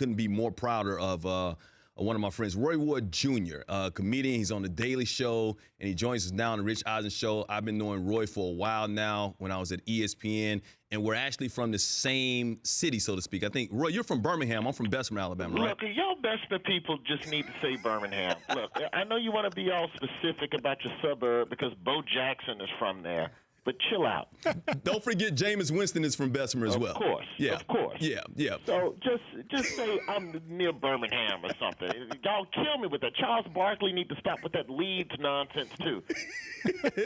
couldn't be more prouder of one of my friends, Roy Wood Jr., comedian. He's on The Daily Show, and he joins us now on The Rich Eisen Show. I've been knowing Roy for a while now when I was at ESPN, and we're actually from the same city, so to speak. I think, Roy, you're from Birmingham. I'm from Bessemer, Alabama, right? Look, y'all Bessemer people just need to say Birmingham. Look, I know you want to be all specific about your suburb because Bo Jackson is from there. But chill out. Don't forget Jameis Winston is from Bessemer as well. Of course. Yeah. Of course. Yeah. So just say I'm near Birmingham or something. Y'all kill me with that. Charles Barkley need to stop with that Leeds nonsense, too.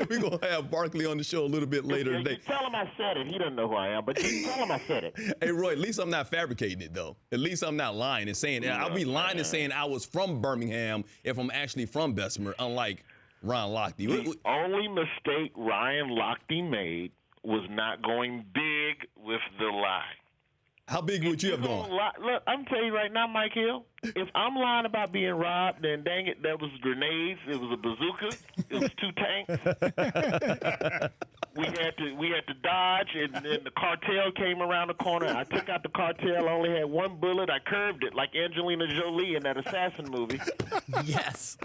We're going to have Barkley on the show a little bit later today. You tell him I said it. He doesn't know who I am, but you tell him I said it. Hey, Roy, at least I'm not fabricating it, though. At least I'm not lying and saying that. I'll be lying and saying I was from Birmingham if I'm actually from Bessemer, unlike Ryan Lochte. The only mistake Ryan Lochte made was not going big with the lie. How big would you have gone? Look, I'm telling you right now, Mike Hill, if I'm lying about being robbed, then dang it, that was grenades, it was a bazooka, it was 2 tanks. We had to dodge, and then the cartel came around the corner. I took out the cartel. I only had 1 bullet. I curved it like Angelina Jolie in that Assassin movie. Yes.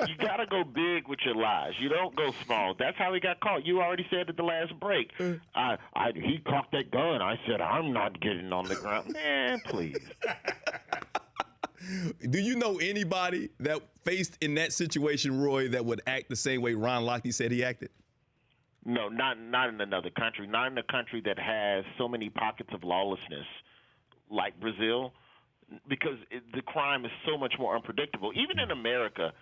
You got to go big with your lies. You don't go small. That's how he got caught. You already said at the last break. He cocked that gun. I said, I'm not getting on the ground. Man, please. Do you know anybody that faced in that situation, Roy, that would act the same way Ryan Lochte said he acted? No, not in another country. Not in a country that has so many pockets of lawlessness like Brazil, because the crime is so much more unpredictable. Even in America,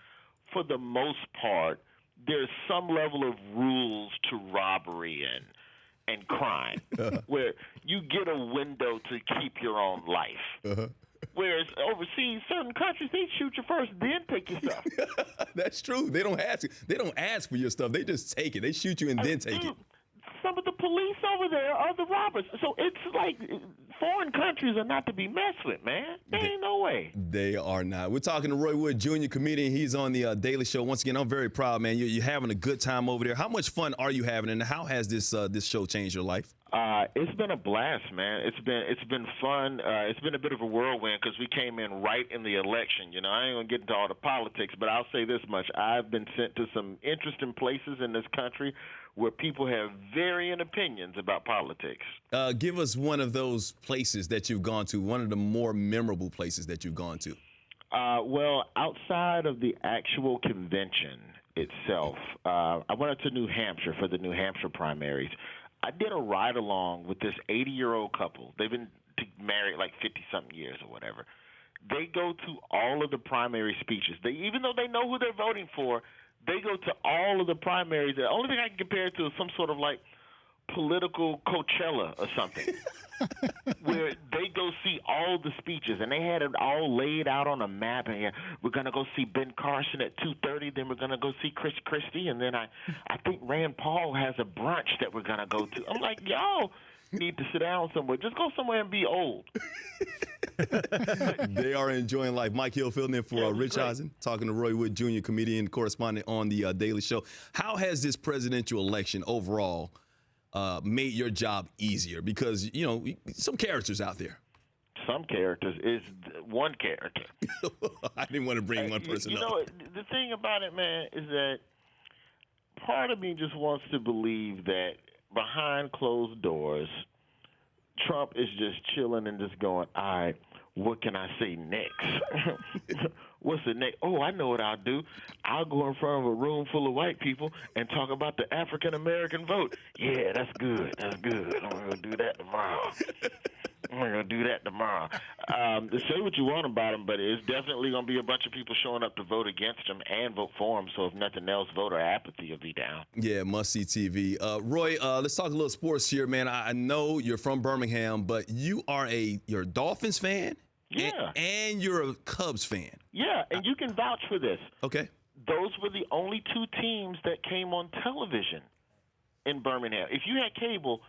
for the most part, there's some level of rules to robbery and crime where you get a window to keep your own life. Whereas overseas, certain countries, they shoot you first, then take your stuff. That's true. They don't ask for your stuff. They just take it. They shoot you and then take it. Some of the police over there are the robbers. So it's like foreign countries are not to be messed with, man. There ain't no way. They are not. We're talking to Roy Wood Jr., comedian. He's on the Daily Show. Once again, I'm very proud, man. You're having a good time over there. How much fun are you having, and how has this show changed your life? It's been a blast, man. It's been fun. It's been a bit of a whirlwind because we came in right in the election. You know, I ain't gonna get into all the politics, but I'll say this much: I've been sent to some interesting places in this country where people have varying opinions about politics. Give us one of those places that you've gone to. One of the more memorable places that you've gone to. Well, outside of the actual convention itself, I went up to New Hampshire for the New Hampshire primaries. I did a ride-along with this 80-year-old couple. They've been married like 50-something years or whatever. They go to all of the primary speeches. Even though they know who they're voting for, they go to all of the primaries. The only thing I can compare it to is some sort of like political Coachella or something, where they go see all the speeches, and they had it all laid out on a map. And we're gonna go see Ben Carson at 2:30. Then we're gonna go see Chris Christie, and then I think Rand Paul has a brunch that we're gonna go to. I'm like, y'all need to sit down somewhere. Just go somewhere and be old. They are enjoying life. Mike Hill filling in for Rich Eisen, talking to Roy Wood Jr., comedian, correspondent on the Daily Show. How has this presidential election overall made your job easier? Because, you know, some characters out there. Some characters is one character. I didn't want to bring one person up. You know, the thing about it, man, is that part of me just wants to believe that behind closed doors, Trump is just chilling and just going, all right, what can I say next? What's the next? Oh, I know what I'll do. I'll go in front of a room full of white people and talk about the African-American vote. Yeah, that's good. That's good. I'm going to do that tomorrow. Say what you want about him, but it's definitely going to be a bunch of people showing up to vote against him and vote for him. So if nothing else, voter apathy will be down. Yeah, must-see TV. Roy, let's talk a little sports here, man. I know you're from Birmingham, but you're a Dolphins fan? Yeah. And you're a Cubs fan. Yeah, and you can vouch for this. Okay. Those were the only 2 teams that came on television in Birmingham. If you had cable,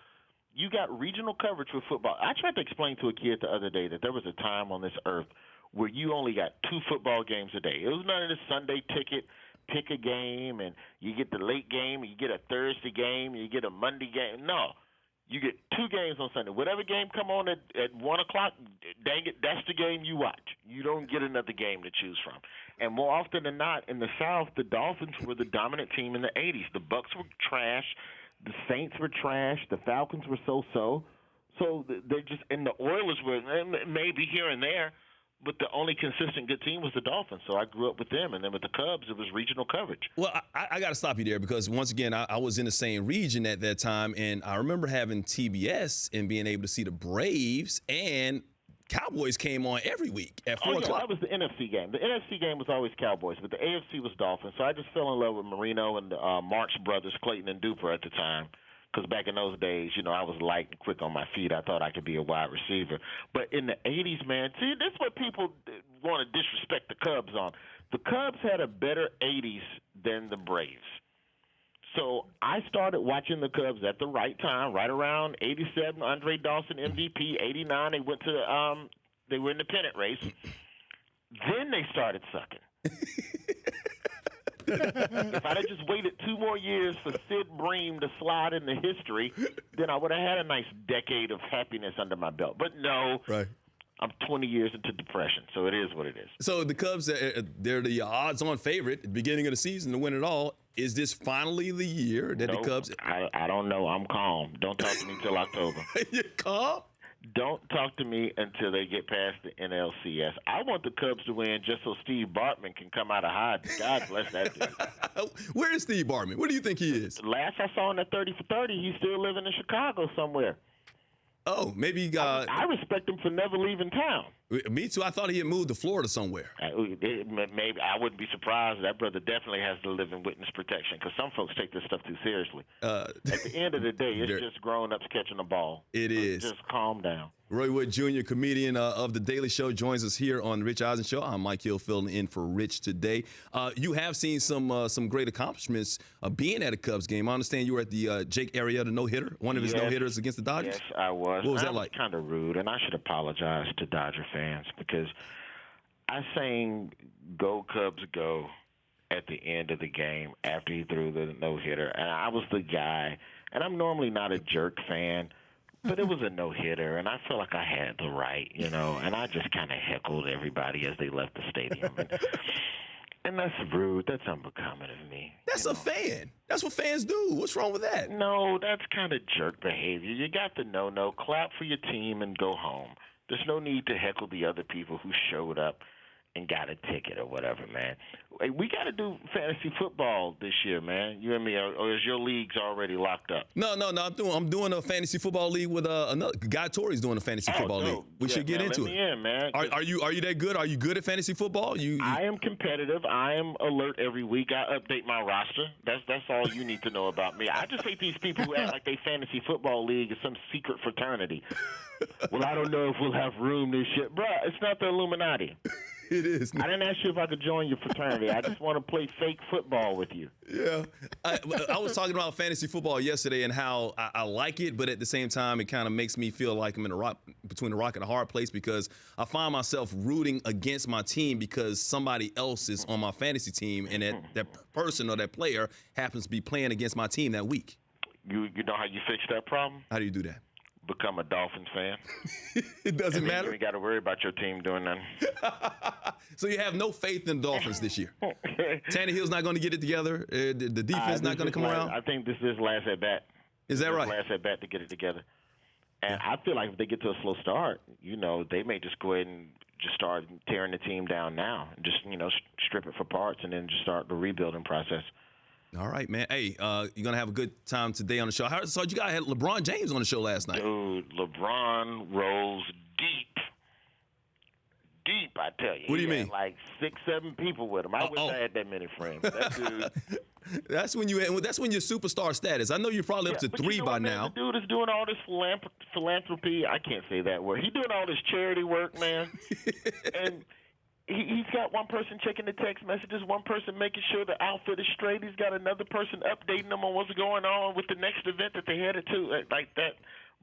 you got regional coverage for football. I tried to explain to a kid the other day that there was a time on this earth where you only got 2 football games a day. It was none of this Sunday ticket, pick a game, and you get the late game, and you get a Thursday game, and you get a Monday game. No. You get 2 games on Sunday. Whatever game come on at 1 o'clock, dang it, that's the game you watch. You don't get another game to choose from. And more often than not, in the South, the Dolphins were the dominant team in the 80s. The Bucks were trash. The Saints were trash. The Falcons were so-so. So they're just – and the Oilers were maybe here and there, but the only consistent good team was the Dolphins. So I grew up with them. And then with the Cubs, it was regional coverage. Well, I got to stop you there because, once again, I was in the same region at that time, and I remember having TBS and being able to see the Braves, and Cowboys came on every week at 4 o'clock. That was the NFC game. The NFC game was always Cowboys, but the AFC was Dolphins. So I just fell in love with Marino and the Marx brothers, Clayton and Duper at the time. Because back in those days, I was light and quick on my feet. I thought I could be a wide receiver. But in the 80s, man, see, this is what people want to disrespect the Cubs on. The Cubs had a better 80s than the Braves. So I started watching the Cubs at the right time, right around 87, Andre Dawson MVP, 89, they went to they were in the pennant race. Then they started sucking. If I'd have just waited 2 more years for Sid Bream to slide into history, then I would have had a nice decade of happiness under my belt. But no, right. I'm 20 years into depression, so it is what it is. So the Cubs, they're the odds-on favorite at the beginning of the season to win it all. Is this finally the year that the Cubs? I don't know. I'm calm. Don't talk to me till October. You're calm? Don't talk to me until they get past the NLCS. I want the Cubs to win just so Steve Bartman can come out of hiding. God bless that dude. Where is Steve Bartman? Where do you think he is? Last I saw him at 30 for 30, he's still living in Chicago somewhere. Oh, maybe I respect him for never leaving town. Me too. I thought he had moved to Florida somewhere. Maybe I wouldn't be surprised. That brother definitely has to live in witness protection because some folks take this stuff too seriously. At the end of the day, it's just grown-ups catching a ball. It is. Just calm down. Roy Wood Jr., comedian of The Daily Show, joins us here on The Rich Eisen Show. I'm Mike Hill, filling in for Rich today. You have seen some great accomplishments being at a Cubs game. I understand you were at the Jake Arrieta no-hitter, one of his no-hitters against the Dodgers. Yes, I was. What was that like? Kind of rude, and I should apologize to Dodger fans because I sang "Go Cubs Go" at the end of the game after he threw the no-hitter, and I was the guy. And I'm normally not a jerk fan, but it was a no-hitter, and I feel like I had the right, and I just kind of heckled everybody as they left the stadium. And that's rude. That's unbecoming of me. That's a fan. That's what fans do. What's wrong with that? No, that's kind of jerk behavior. You got the no-no, clap for your team, and go home. There's no need to heckle the other people who showed up and got a ticket or whatever, man. Hey, we got to do fantasy football this year, man. You and me, or is your leagues already locked up? No. I'm doing a fantasy football league with another guy. Tori's doing a fantasy football league. We should get into it. Let me in, man. Are you that good? Are you good at fantasy football? I am competitive. I am alert every week. I update my roster. That's all you need to know about me. I just hate these people who act like they fantasy football league is some secret fraternity. Well, I don't know if we'll have room this year. Bruh, it's not the Illuminati. It is. I didn't ask you if I could join your fraternity. I just want to play fake football with you. Yeah. I was talking about fantasy football yesterday and how I like it, but at the same time, it kind of makes me feel like I'm in between a rock and a hard place because I find myself rooting against my team because somebody else is on my fantasy team and that person or that player happens to be playing against my team that week. You know how you fix that problem? How do you do that? Become a Dolphins fan. It doesn't matter. You ain't got to worry about your team doing nothing. So you have no faith in the Dolphins this year? Tannehill's not going to get it together? The defense not going to come around? I think this is last at bat. Is that right? Last at bat to get it together. And I feel like if they get to a slow start, they may just go ahead and just start tearing the team down now. And just, strip it for parts and then just start the rebuilding process. All right, man. Hey, you're going to have a good time today on the show. So you guys had LeBron James on the show last night. Dude, LeBron rolls deep. Deep, I tell you. What do you mean? Like 6-7 people with him. I wish I had that many friends. That dude. That's when you're superstar status. I know you're probably up to 3 by now. The dude is doing all this philanthropy. I can't say that word. He's doing all this charity work, man. And he's got one person checking the text messages, one person making sure the outfit is straight. He's got another person updating them on what's going on with the next event that they headed to. Like that.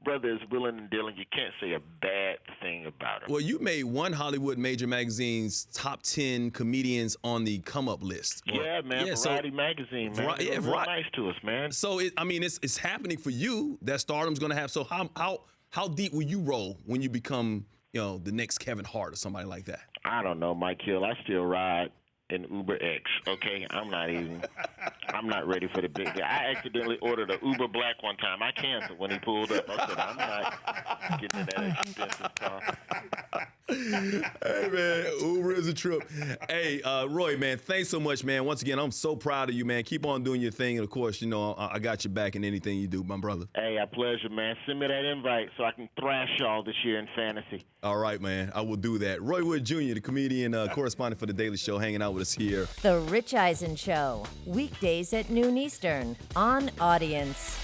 brother is willing and dealing. You can't say a bad thing about him. Well, you made one Hollywood major magazine's top 10 comedians on the come up list. Yeah, man. Variety magazine, man. They were real nice to us, man. So it's happening for you. That stardom's gonna have. So how deep will you roll when you become the next Kevin Hart or somebody like that? I don't know, Mike Hill. I still ride in Uber X. Okay, I'm not ready for the big guy. I accidentally ordered an Uber Black one time. I canceled when he pulled up. I said, I'm not getting in that expensive car. Hey, man, Uber is a trip. Hey, Roy, man, thanks so much, man. Once again, I'm so proud of you, man. Keep on doing your thing. And, of course, I got your back in anything you do, my brother. Hey, a pleasure, man. Send me that invite so I can thrash y'all this year in fantasy. All right, man. I will do that. Roy Wood Jr., the comedian, correspondent for The Daily Show, hanging out with us here. The Rich Eisen Show, weekdays at noon Eastern on Audience.